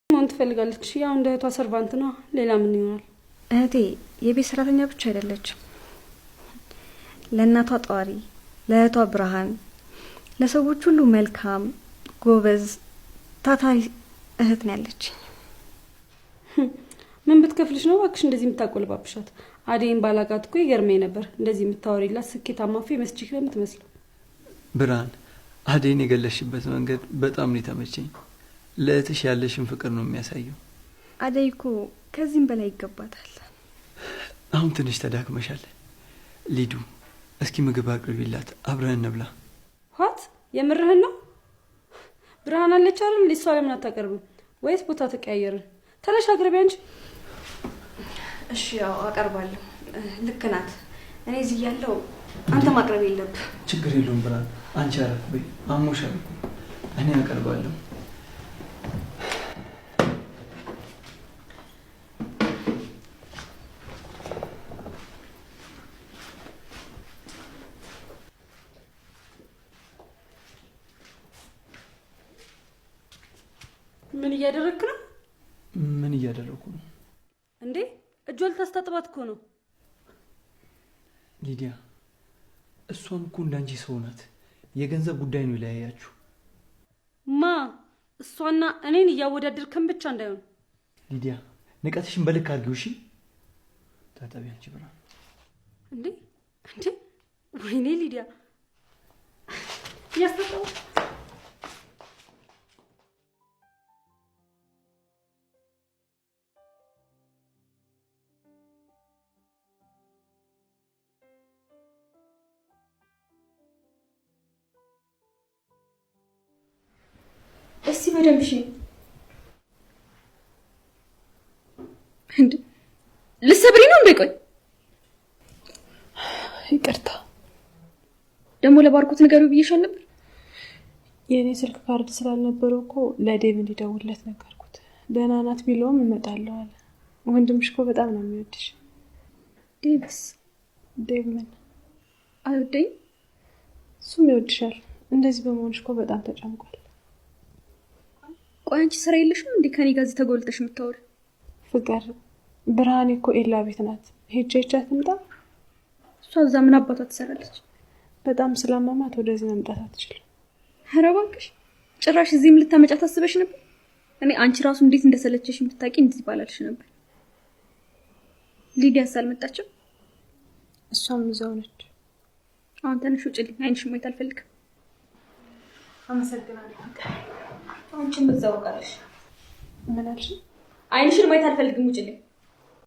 ማን ትፈልጋለች? ያው እንደ እህቷ ሰርቫንት ነው። ሌላ ምን ይሆናል? እህቴ የቤት ሰራተኛ ብቻ አይደለችም። ለእናቷ ጧሪ፣ ለእህቷ ብርሃን፣ ለሰዎች ሁሉ መልካም፣ ጎበዝ፣ ታታሪ እህት ነው ያለች። ምን ብትከፍልሽ ነው እባክሽ እንደዚህ የምታቆልባብሻት? አዴን ባላቃት እኮ ይገርመኝ ነበር። እንደዚህ የምታወሪላት ስኬታማ መስጂክ ነው የምትመስለው። ብርሃን፣ አዴን የገለሽበት መንገድ በጣም ነው የተመቸኝ። ለእህትሽ ያለሽን ፍቅር ነው የሚያሳየው። አደይ እኮ ከዚህም በላይ ይገባታል። አሁን ትንሽ ተዳክመሻል። ሊዱ፣ እስኪ ምግብ አቅርቢላት፣ አብረን እንብላ። ኋት የምርህን ነው? ብርሃን አለች አይደል? እሷ ለምን አታቀርብም? ወይስ ቦታ ተቀያየርን? ተለሽ አቅርቢ አንቺ። እሺ ያው አቀርባለሁ። ልክ ናት። እኔ እዚህ ያለው አንተ ማቅረብ የለብህ። ችግር የለውም ብርሃን፣ አንቺ አረፍ በይ። አሞሻል እኮ እኔ አቀርባለሁ። ምን እያደረክ ነው? ምን እያደረኩ ነው እንዴ? እጇን ልታስታጥባት እኮ ነው። ሊዲያ፣ እሷም እኮ እንዳንቺ ሰው ናት። የገንዘብ ጉዳይ ነው ይለያያችሁ። ማ እሷና እኔን እያወዳደርከን ብቻ እንዳይሆን። ሊዲያ፣ ንቀትሽን በልክ አድርጊው። እሺ ታጠቢ አንቺ ብርሃን። እንዴ እንዴ! ወይኔ ሊዲያ ያስተጣው። እስቲ በደንብ እሺ። እንዴ ልትሰብሪ ነው እንዴ? ቆይ ይቅርታ። ደግሞ ለባርኮት ንገሪው ብዬሻል ነበር። የኔ ስልክ ካርድ ስላልነበረው እኮ ለዴቭ እንዲደውልለት ነገርኩት። ደህና ናት ቢለውም እመጣለሁ አለ። ወንድምሽ እኮ በጣም ነው የሚወድሽ። ዴቭስ? ዴቭ ምን አይወደኝ? እሱም ይወድሻል። እንደዚህ በመሆንሽ እኮ በጣም ተጨንቋል። ቆይ አንቺ ስራ የለሽም እንዴ ከኔ ጋር እዚህ ተጎልተሽ የምታወሪ? ፍቅር፣ ብርሃኔ እኮ ኤላ ቤት ናት። ሄጄ ይቻት ትምጣ? እሷ እዛ ምን አባቷ ትሰራለች? በጣም ስላመማት ወደዚህ መምጣት አትችልም። ኧረ እባክሽ፣ ጭራሽ እዚህም ልታመጫት አስበሽ ነበር? እኔ አንቺ ራሱ እንዴት እንደሰለቸሽ የምትታቂ እንደዚህ ባላልሽ ነበር። ሊዲያስ አልመጣችም? እሷም እዛው ነች። አሁን ተነሽ ውጭልኝ፣ አይንሽን ማየት አልፈልግም። አመሰግናለሁ። አንቺም እዛው ቀረሽ። ምን አልሽ? አይንሽን ማየት አልፈልግም፣ ውጭልኝ።